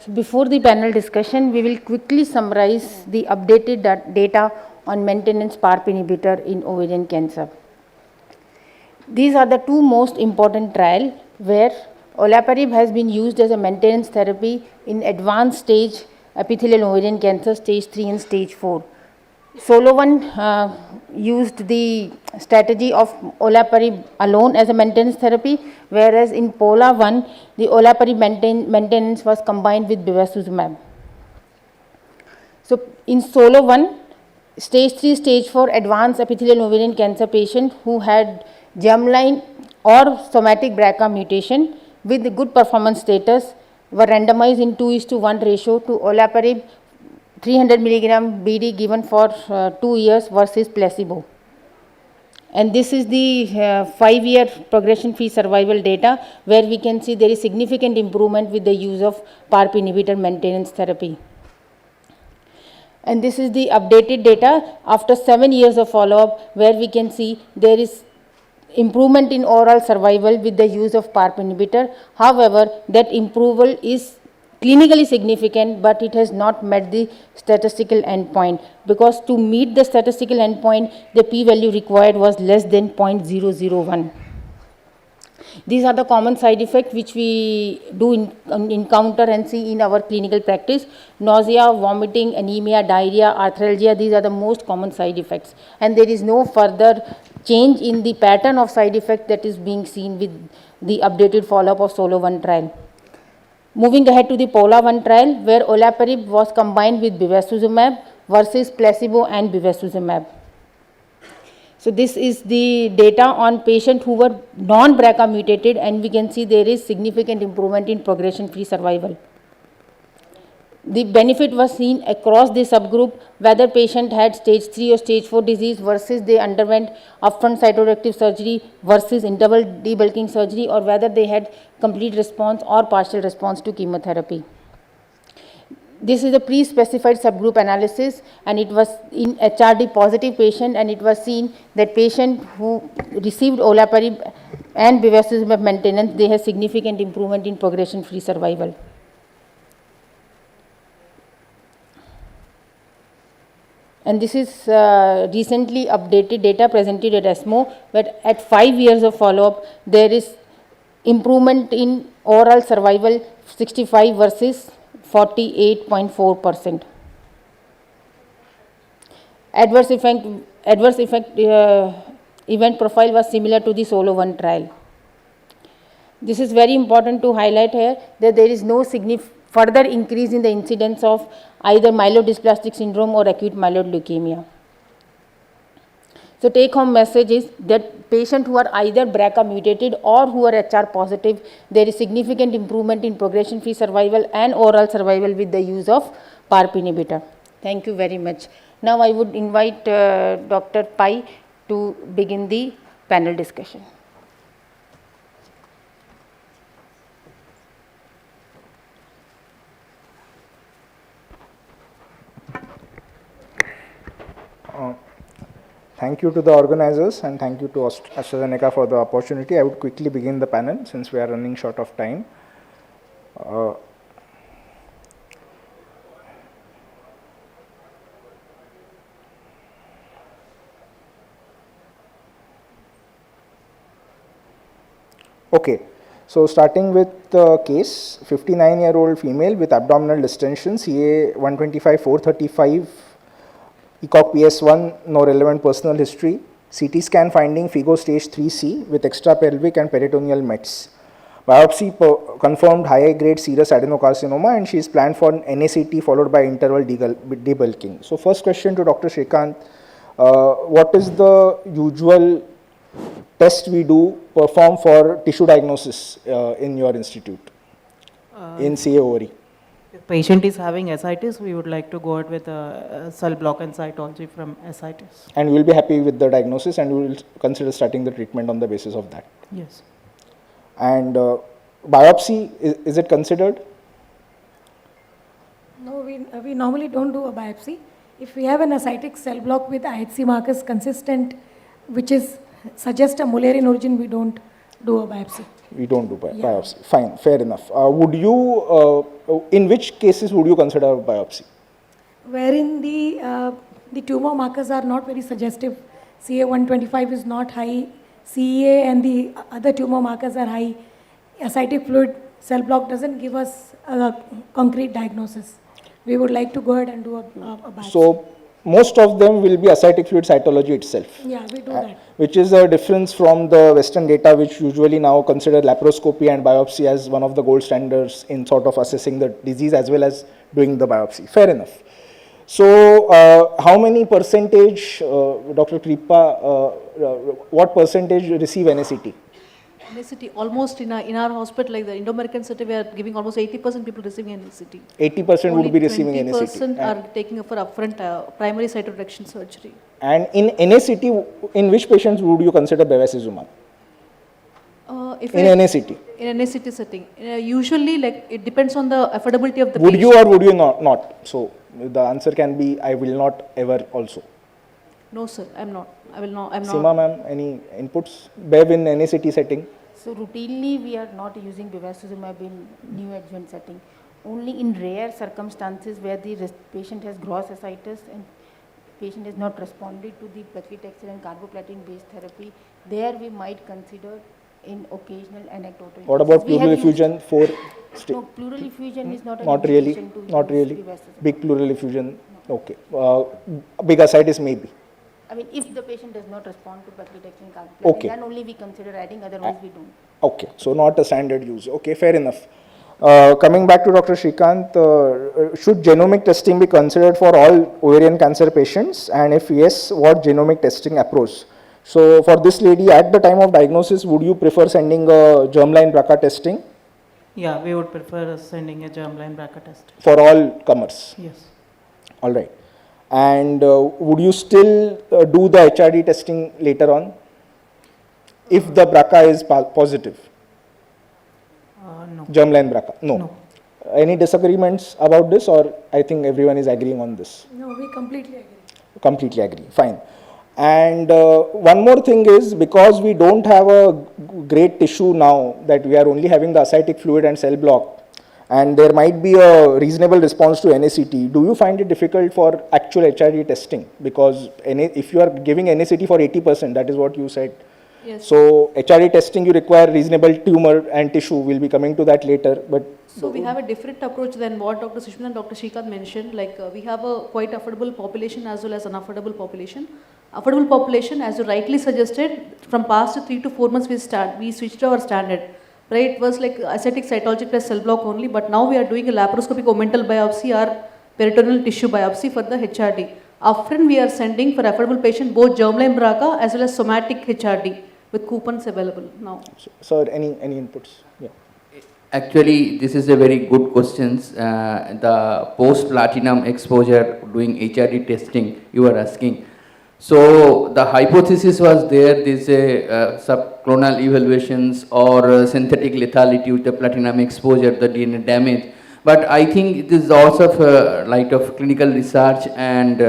So before the panel discussion, we will quickly summarize the updated data on maintenance PARP inhibitor in ovarian cancer. These are the two most important trials where olaparib has been used as a maintenance therapy in advanced stage epithelial ovarian cancer, stage 3 and stage 4. Solo 1 used the strategy of olaparib alone as a maintenance therapy, whereas in POLA 1, the olaparib maintenance was combined with bevacizumab. So in Solo 1, stage 3, stage 4 advanced epithelial ovarian cancer patient who had germline or somatic BRCA mutation with good performance status were randomized in 2:1 ratio to olaparib 300 milligram BD given for 2 years versus placebo. And this is the 5-year progression-free survival data where we can see there is significant improvement with the use of PARP inhibitor maintenance therapy. And this is the updated data after 7 years of follow-up where we can see there is improvement in overall survival with the use of PARP inhibitor. However, that improvement is clinically significant, but it has not met the statistical endpoint, because to meet the statistical endpoint, the p-value required was less than 0.001. These are the common side effects which we do encounter and see in our clinical practice. Nausea, vomiting, anemia, diarrhea, arthralgia, these are the most common side effects. And there is no further change in the pattern of side effect that is being seen with the updated follow-up of Solo 1 trial. Moving ahead to the POLA 1 trial, where olaparib was combined with bevacizumab versus placebo and bevacizumab. So this is the data on patients who were non-BRCA mutated, and we can see there is significant improvement in progression-free survival. The benefit was seen across the subgroup, whether patient had stage 3 or stage 4 disease versus they underwent upfront cytoreductive surgery versus interval debulking surgery, or whether they had complete response or partial response to chemotherapy. This is a pre-specified subgroup analysis, and it was in HRD positive patient, and it was seen that patient who received olaparib and bevacizumab maintenance, they have significant improvement in progression-free survival. And this is recently updated data presented at ESMO, where at 5 years of follow-up, there is improvement in overall survival 65 versus 48.4%. Adverse effect event profile was similar to the Solo 1 trial. This is very important to highlight here, that there is no further increase in the incidence of either myelodysplastic syndrome or acute myeloid leukemia. So take home message is that patients who are either BRCA mutated or who are HR positive, there is significant improvement in progression-free survival and overall survival with the use of PARP inhibitor. Thank you very much. Now I would invite Dr. Pai to begin the panel discussion. Thank you to the organizers, and thank you to AstraZeneca for the opportunity. I would quickly begin the panel since we are running short of time. Okay, so starting with the case, 59-year-old female with abdominal distension, CA 125, 435, ECOG PS1, no relevant personal history, CT scan finding FIGO stage 3C with extrapelvic and peritoneal mets. Biopsy confirmed high-grade serous adenocarcinoma, and she is planned for NACT followed by interval debulking. So first question to Dr. Srikanth, what is the usual test we do perform for tissue diagnosis in your institute in CA ovary? If patient is having ascites, we would like to go out with a cell block and cytology from ascites. And we will be happy with the diagnosis, and we will consider starting the treatment on the basis of that. Yes. And biopsy, is it considered? No, we normally don't do a biopsy. If we have an ascitic cell block with IHC markers consistent, which is suggest a Mullerian origin, we don't do a biopsy. We don't do biopsy. Fine, fair enough. Would you in which cases would you consider a biopsy? Wherein the tumor markers are not very suggestive. CA125 is not high, CEA and the other tumor markers are high. Ascitic fluid cell block doesn't give us a concrete diagnosis. We would like to go ahead and do a biopsy. So most of them will be ascitic fluid cytology itself. Yeah, we do that. Which is a difference from the Western data, which usually now consider laparoscopy and biopsy as one of the gold standards in sort of assessing the disease as well as doing the biopsy. Fair enough. So, how many percentage, Dr. Kripa, what percentage receive NACT? NACT, almost in our hospital, like the Indo-American city, we are giving almost 80% people receiving NACT. 80% would be receiving NACT. 20% are taking for upfront primary cytoreduction surgery. And in NACT, in which patients would you consider bevacizumab? In NACT? In NACT setting. Usually, like, it depends on the affordability of the Would patient. you or would you not? So, the answer can be, I will not ever also. No, sir, I'm not. I will not. I'm not. Seema ma'am, any inputs? Bev in NACT setting? So routinely we are not using bevacizumab in neoadjuvant setting. Only in rare circumstances where the patient has gross ascites and patient has not responded to the paclitaxel and carboplatin based therapy, there we might consider in occasional anecdotal. What about cases. We pleural have used- effusion for? No, pleural effusion is not an Not really, indication to not use really. bevacizumab. Big pleural effusion, okay. Big ascites maybe. I mean, if the patient does not respond to paclitaxel and carboplatin, Okay. then only we consider adding, otherwise we don't. Okay, so not a standard use. Okay, fair enough. Coming back to Dr. Shrikant, should genomic testing be considered for all ovarian cancer patients? And if yes, what genomic testing approach? So for this lady, at the time of diagnosis, would you prefer sending a germline BRCA testing Yeah, we would prefer sending a germline BRCA test. for all comers? Yes. All right. And would you still do the HRD testing later on if the BRCA is positive? No. Germline BRCA? No. No. Any disagreements about this, or I think everyone is agreeing on this? No, we completely agree. Completely agree. Fine. And one more thing is, because we don't have a great tissue now, that we are only having the ascitic fluid and cell block, and there might be a reasonable response to NACT, do you find it difficult for actual HRD testing? Because if you are giving NACT for 80%, that is what you said. Yes. So HRD testing, you require reasonable tumor and tissue. We'll be coming to that later. But So we have a different approach than what Dr. Sushmita and Dr. Shrikant mentioned. Like we have a quite affordable population as well as unaffordable population. Affordable population, as you rightly suggested, from past 3 to 4 months we switched our standard. Right, it was like ascitic cytology plus cell block only, but now we are doing a laparoscopic omental biopsy or peritoneal tissue biopsy for the HRD. Often we are sending for affordable patient both germline BRCA as well as somatic HRD with coupons available now. sir, any inputs? Yeah. Actually, this is a very good question. The post-platinum exposure doing HRD testing you are asking. So the hypothesis was there, this subclonal evaluations or synthetic lethality with the platinum exposure, the DNA damage. But I think it is also light of clinical research and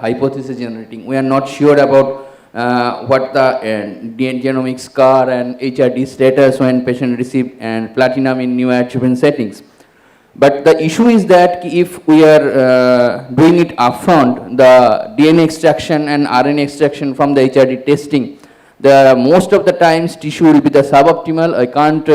hypothesis generating. We are not sure about what the DNA genomic scar and HRD status when patient receive and platinum in neoadjuvant settings. But the issue is that if we are doing it upfront, the DNA extraction and RNA extraction from the HRD testing, most of the times tissue will be the suboptimal. I can't,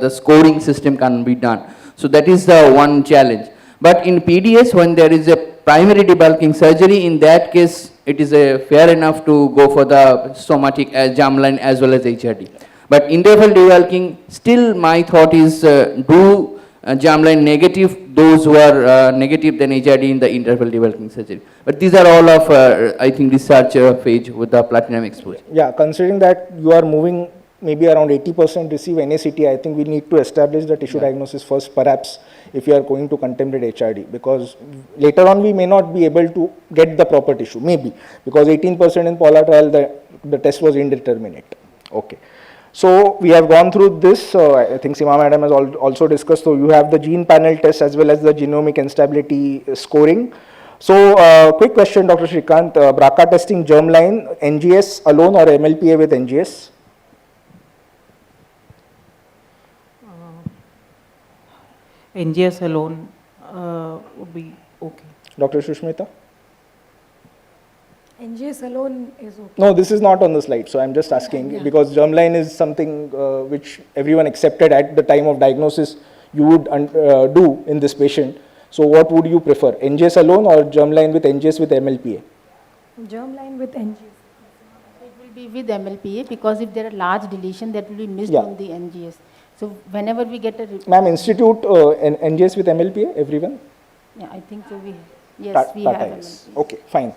the scoring system can be done. So that is the one challenge. But in PDS, when there is a primary debulking surgery, in that case, it is fair enough to go for the somatic germline as well as HRD. But interval debulking, still my thought is do germline negative, those who are negative then HRD in the interval debulking surgery. But these are all of, I think, research phase with the platinum exposure. Yeah, considering that you are moving maybe around 80% receive NACT, I think we need to establish the tissue diagnosis first, perhaps, if you are going to contemplate HRD, because later on we may not be able to get the proper tissue, maybe, because 18% in Paula trial, the test was indeterminate. Okay. So we have gone through this. I think Seema madam has also discussed. So you have the gene panel test as well as the genomic instability scoring. So quick question, Dr. Shrikant, BRCA testing germline, NGS alone or MLPA with NGS? NGS alone would be okay. Dr. Shushmita? NGS alone is okay. No, this is not on the slide, so I'm just asking Yeah. because germline is something which everyone accepted at the time of diagnosis you would do in this patient. So what would you prefer, NGS alone or germline with NGS with MLPA? Germline with NGS. It will be with MLPA because if there are large deletion that will be missed Yeah. on the NGS. So whenever we get a, Ma'am, institute NGS with MLPA, everyone? yeah, I think so we, yes, we Tata have is. MLPA. Okay, fine.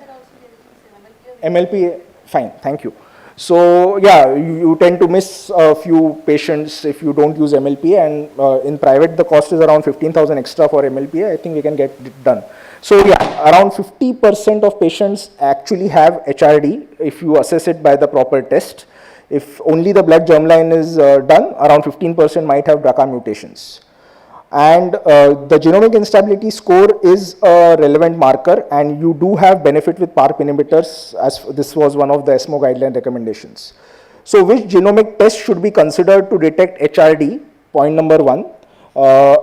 MLPA, fine, thank you. So, yeah, you tend to miss a few patients if you don't use MLPA, and in private the cost is around 15,000 extra for MLPA. I think we can get it done. So, yeah, around 50% of patients actually have HRD if you assess it by the proper test. If only the blood germline is done, around 15% might have BRCA mutations. And the genomic instability score is a relevant marker, and you do have benefit with PARP inhibitors, as this was one of the ESMO guideline recommendations. So which genomic test should be considered to detect HRD? Point number one.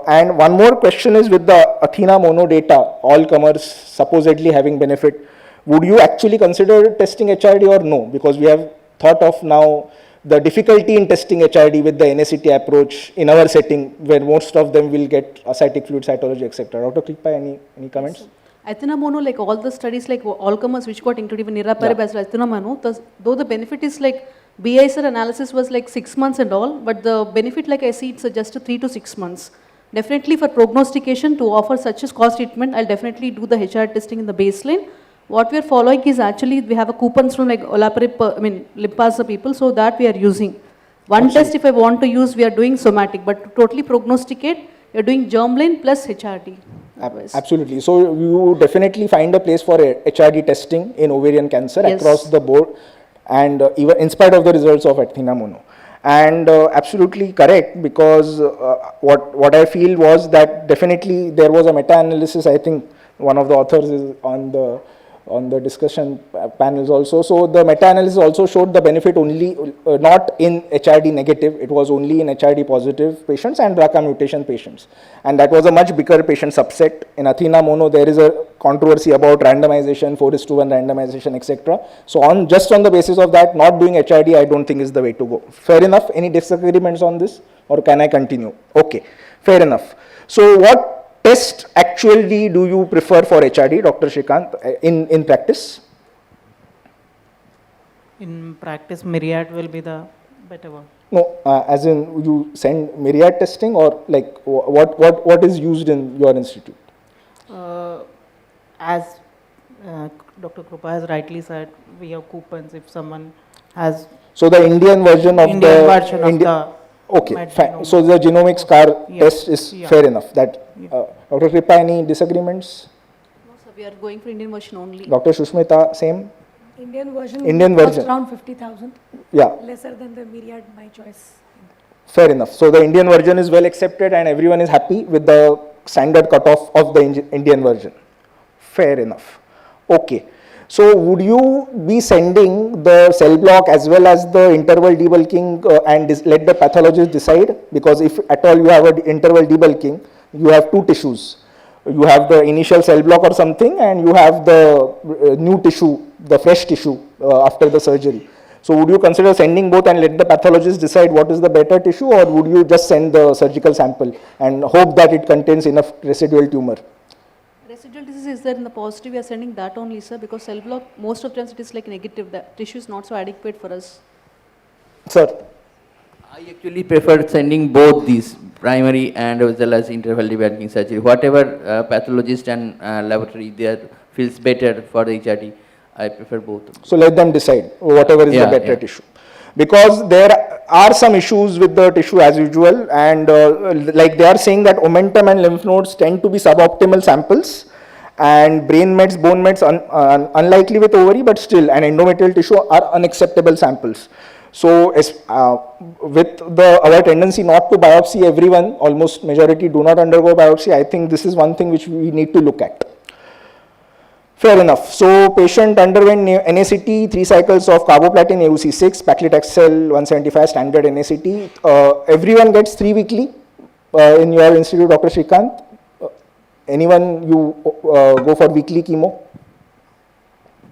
And one more question is, with the Athena mono data, all comers supposedly having benefit, would you actually consider testing HRD or no? Because we have thought of now the difficulty in testing HRD with the NACT approach in our setting, where most of them will get ascitic fluid cytology, etc. Dr. Kripa, any comments? Athena mono, like all the studies, like all comers which got included, even niraparib as well, Athena mono, though the benefit is like BISR analysis was like 6 months and all, but the benefit, like I see, it's just 3 to 6 months. Definitely for prognostication to offer such a cost treatment, I'll definitely do the HR testing in the baseline. What we are following is actually we have a coupons from like olaparib, Limpasa people, so that we are using. One test if I want to use, we are doing somatic, but to totally prognosticate, you're doing germline plus HRD. Absolutely. So you definitely find a place for HRD testing in ovarian cancer Yes. across the board, and even in spite of the results of Athena mono. And absolutely correct, because what I feel was that definitely there was a meta-analysis. I think one of the authors is on the discussion panels also. So the meta-analysis also showed the benefit only not in HRD negative, it was only in HRD positive patients and BRCA mutation patients. And that was a much bigger patient subset. In Athena mono, there is a controversy about randomization, 4:1 randomization, etc. So just on the basis of that, not doing HRD, I don't think is the way to go. Fair enough. Any disagreements on this, or can I continue? Okay, fair enough. So what test actually do you prefer for HRD, Dr. Shrikant, in practice? In practice, myriad will be the better one. No, as in you send myriad testing, or like what is used in your institute? As Dr. Krupa has rightly said, we have coupons if someone has So the Indian version of Indian version of the okay, med fine. genome. So the genomic scar Yeah. test is Yeah. fair enough. That Yeah. Dr. Kripa, any disagreements? No, sir, we are going for Indian version only. Dr. Shushmita, same? Indian version Indian costs version. around 50,000, Yeah, lesser than the myriad, my choice. fair enough. So the Indian version is well accepted and everyone is happy with the standard cutoff of the Indian version. Fair enough. Okay. So would you be sending the cell block as well as the interval debulking and let the pathologist decide? Because if at all you have an interval debulking, you have two tissues. You have the initial cell block or something, and you have the new tissue, the fresh tissue after the surgery. So would you consider sending both and let the pathologist decide what is the better tissue, or would you just send the surgical sample and hope that it contains enough residual tumor? Residual disease is there in the positive, we are sending that only, sir, because cell block, most of the times it is like negative, the tissue is not so adequate for us. Sir? I actually prefer sending both these, primary and as well as interval debulking surgery. Whatever pathologist and laboratory there feels better for the HRD, I prefer both. So let them decide whatever is the Yeah, better yeah. tissue. Because there are some issues with the tissue as usual, and like they are saying that omentum and lymph nodes tend to be suboptimal samples, and brain mets, bone mets unlikely with ovary, but still, and endometrial tissue are unacceptable samples. So with our tendency not to biopsy everyone, almost majority do not undergo biopsy, I think this is one thing which we need to look at. Fair enough. So patient underwent NACT, 3 cycles of carboplatin AUC6, paclitaxel 175 standard NACT. Everyone gets 3 weekly in your institute, Dr. Shrikant? Anyone you go for weekly chemo?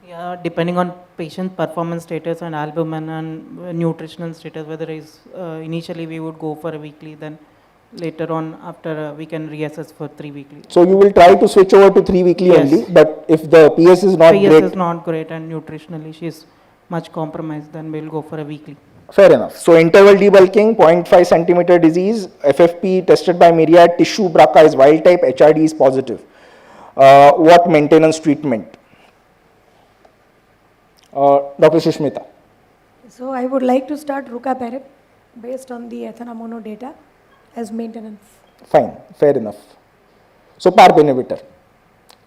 Yeah, depending on patient performance status and albumin and nutritional status, whether is initially we would go for a weekly, then later on after we can reassess for 3 weekly. So you will try to switch over to 3 weekly Yes. only, but if the PS is not PS great, is not great and nutritionally she is much compromised, then we'll go for a weekly. fair enough. So interval debulking, 0.5 centimeter disease, FFP tested by myriad, tissue BRCA is wild type, HRD is positive. What maintenance treatment? Dr. Sushmita. So I would like to start rucaparib based on the ethanomono data as maintenance. Fine, fair enough. So PARP inhibitor.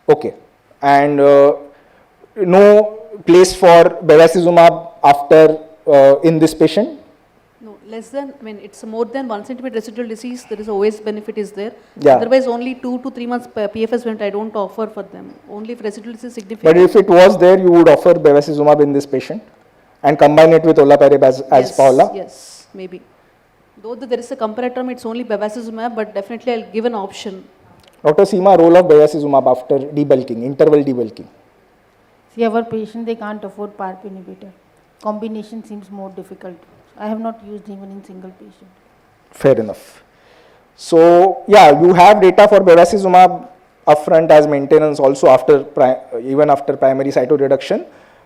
Okay. And no place for bevacizumab after in this patient? No, less than, I mean, it's more than 1 centimeter residual disease, there is always benefit is there. Yeah. Otherwise, only 2 to 3 months PFS benefit I don't offer for them. Only if residual disease is But significant. if it was there, you would offer bevacizumab in this patient and combine it with olaparib as Yes, Paula? yes, maybe. Though there is a comparator, it's only bevacizumab, but definitely I'll give an option. Dr. Seema, role of bevacizumab after debulking, interval debulking. See, our patient, they can't afford PARP inhibitor. Combination seems more difficult. I have not used even in single patient. Fair enough. So, yeah, you have data for bevacizumab upfront as maintenance also after even after primary cytoreduction.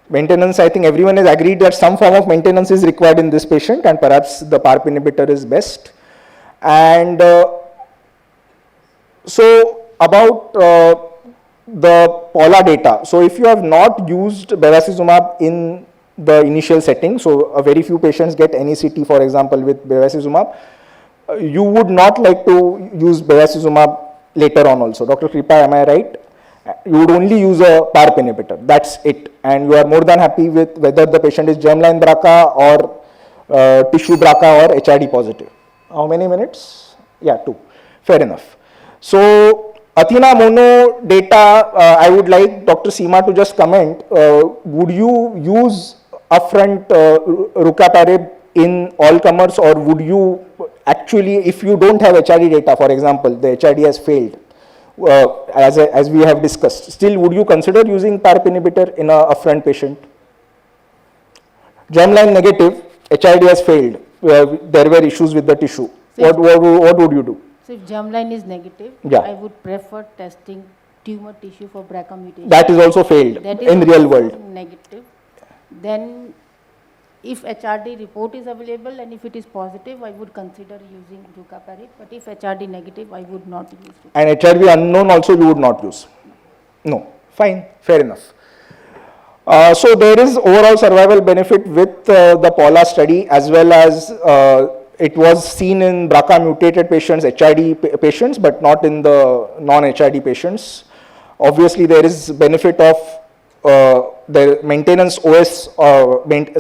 Maintenance, I think everyone has agreed that some form of maintenance is required in this patient and perhaps the PARP inhibitor is best. And so about the Paula data. So if you have not used bevacizumab in the initial setting, so a very few patients get NECT, for example, with bevacizumab, you would not like to use bevacizumab later on also. Dr. Kripa, am I right? You would only use a PARP inhibitor, that's it. And you are more than happy with whether the patient is germline BRCA or tissue BRCA or HRD positive. How many minutes? Yeah, 2. Fair enough. So, Athena mono data, I would like Dr. Seema to just comment. Would you use upfront rucaparib in all comers, or would you actually, if you don't have HRD data, for example, the HRD has failed, as we have discussed, still would you consider using PARP inhibitor in a upfront patient? Germline negative, HRD has failed, there were issues with the tissue. What would you do? So if germline is negative, Yeah. I would prefer testing tumor tissue for BRCA mutation. That is also failed That is in real also world. negative. Then if HRD report is available and if it is positive, I would consider using rucaparib. But if HRD negative, I would not use it. And HRV unknown also you would not use? No. Fine, fair enough. So there is overall survival benefit with the Paula study, as well as it was seen in BRCA mutated patients, HRD patients, but not in the non-HRD patients. Obviously, there is benefit of the maintenance OS,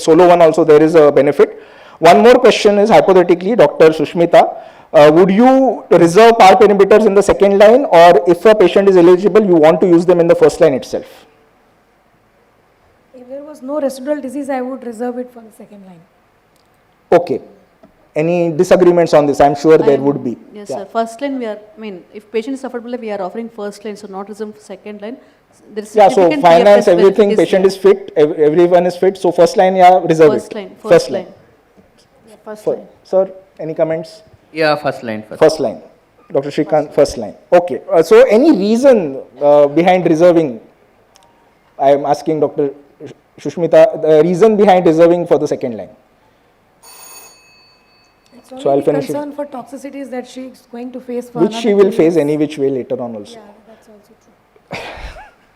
solo one also there is a benefit. One more question is hypothetically, Dr. Sushmita, would you reserve PARP inhibitors in the second line, or if a patient is eligible, you want to use them in the first line itself? If there was no residual disease, I would reserve it for the second line. Okay. Any disagreements on this? I'm sure there would be. Yes, Yeah. sir. First line, we are, I mean, if patient is affordable, we are offering first line, so not reserved for second line. There is Yeah, so significant finance, PFS everything, benefit patient there. is fit, everyone is fit, so first line, yeah, reserve First it. line, first line. Yeah, first Fir- line. Sir, any comments? Yeah, first line first. First line. Dr. Shrikant, first line. Okay. So any reason behind reserving? I am asking Dr. Sushmita, the reason behind reserving for the second line. It's So I'll only the finish it. concern for toxicities that she is going to face for Which another she will 2 face years. any which way later on also. Yeah, that's also true.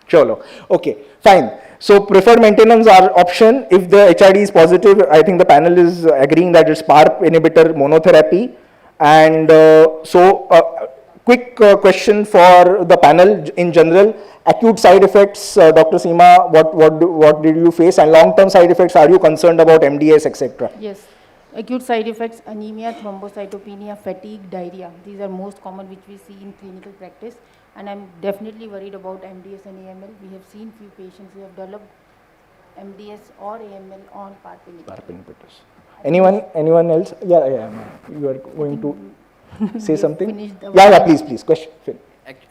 Cholo. Okay, fine. So preferred maintenance are option. If the HRD is positive, I think the panel is agreeing that it's PARP inhibitor monotherapy. And quick question for the panel in general. Acute side effects, Dr. Seema, what did you face? And long-term side effects, are you concerned about MDS, etc.? Yes. Acute side effects, anemia, thrombocytopenia, fatigue, diarrhea. These are most common which we see in clinical practice. And I'm definitely worried about MDS and AML. We have seen few patients who have developed MDS or AML on PARP inhibitor. PARP inhibitors. Anyone else? Yeah, you are going to. say something? finished the Yeah, please, question.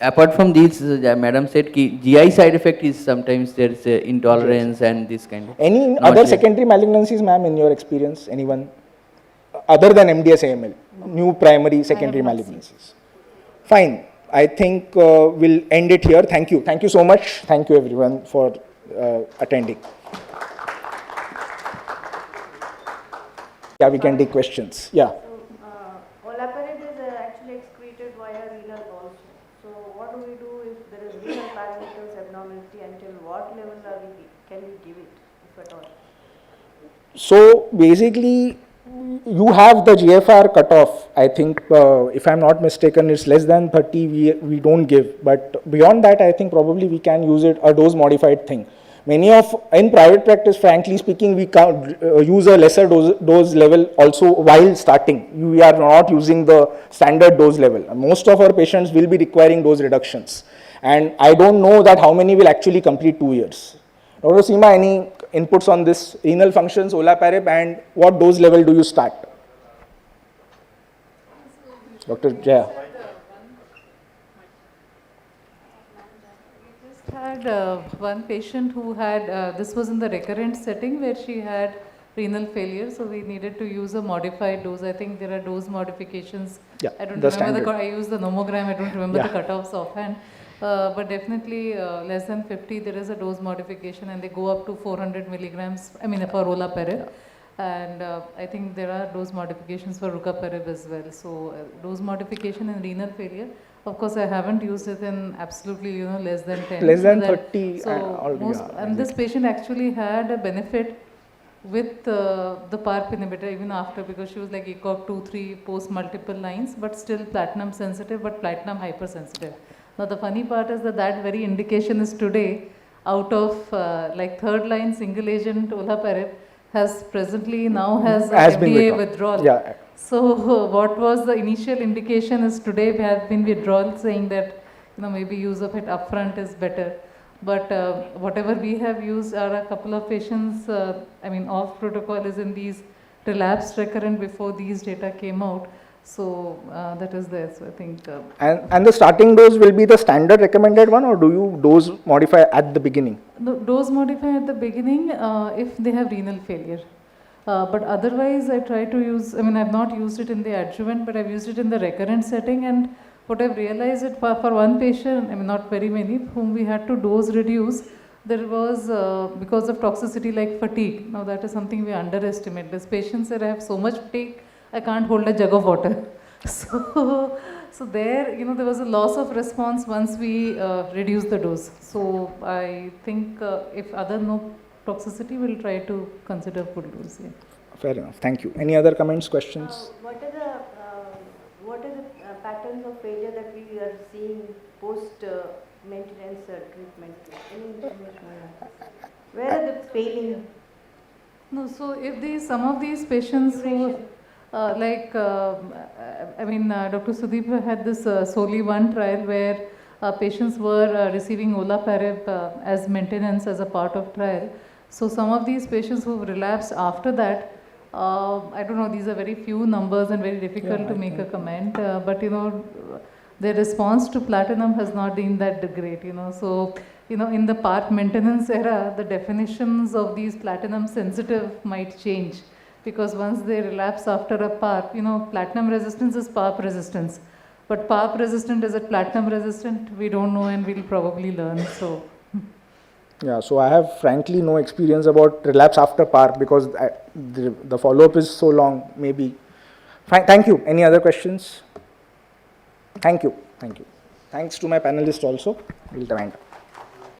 Apart from these, madam said ki GI side effect is sometimes there is intolerance and this kind of. Any Not other yet. secondary malignancies, ma'am, in your experience? Anyone other than MDS AML? New primary, secondary not seen. malignancies. Fine. I think we'll end it here. Thank you. Thank you so much. Thank you, everyone, for attending. Yeah, we can take questions. Yeah. Olaparib is actually excreted via renal also. So what do we do if there is renal parameters abnormality? Until what level can we give it, if at all? So basically, you have the GFR cutoff. I think, if I'm not mistaken, it's less than 30. We don't give, but beyond that, I think probably we can use it, a dose modified thing. Many of, in private practice, frankly speaking, we can't use a lesser dose level also while starting. We are not using the standard dose level. Most of our patients will be requiring dose reductions, and I don't know that how many will actually complete 2 years. Dr. Seema, any inputs on this renal functions, olaparib, and what dose level do you start? Dr. Jaya. Had one patient who had, this was in the recurrent setting where she had renal failure, so we needed to use a modified dose. I think there are dose modifications. Yeah, I don't the remember standard. I used the nomogram, I don't remember Yeah. the cutoffs offhand. But definitely less than 50, there is a dose modification and they go up to 400 milligrams, I mean for olaparib. And I think there are dose modifications for rucaparib as well. So dose modification in renal failure. Of course, I haven't used it in absolutely, less than 10. Less than so 30 So and most, yeah, and this patient actually had a benefit with the PARP inhibitor even after, because she was like ECOG 2, 3 post multiple lines, but still platinum sensitive, but platinum hypersensitive. Now the funny part is that that very indication is today out of like third line single agent olaparib has presently now has been FDA withdrawn. withdrawal. Yeah. So what was the initial indication is today have been withdrawal, saying that maybe use of it upfront is better. But whatever we have used are a couple of patients, I mean off protocol is in these relapsed recurrent before these data came out. So that is there. So I think. And the starting dose will be the standard recommended one, or do you dose modify at the beginning? No, dose modify at the beginning if they have renal failure. But otherwise, I try to use, I mean, I've not used it in the adjuvant, but I've used it in the recurrent setting. And what I've realized is for one patient, I mean, not very many, whom we had to dose reduce, there was, because of toxicity like fatigue. Now, that is something we underestimate. These patients that have so much fatigue, I can't hold a jug of water. So there, there was a loss of response once we reduced the dose. So I think if other no toxicity, we'll try to consider full dose. Yeah. Fair enough. Thank you. Any other comments, questions? What are the patterns of failure that we are seeing post maintenance treatment? Any information on that? Where are they failing? No, so if some of these patients who, I mean, Dr. Sudeep had this SOLI-1 trial where patients were receiving olaparib as maintenance as a part of trial. So some of these patients who relapsed after that, I don't know, these are very few numbers and very difficult to make a comment, but their response to platinum has not been that great, So, in the PARP maintenance era, the definitions of these platinum sensitive might change, because once they relapse after a PARP, platinum resistance is PARP resistance. But PARP resistant, is it platinum resistant? We don't know, and we'll probably learn. So. Yeah, so I have frankly no experience about relapse after PARP because the follow-up is so long, maybe. Fine, thank you. Any other questions? Thank you. Thank you. Thanks to my panelists also. We'll wind up.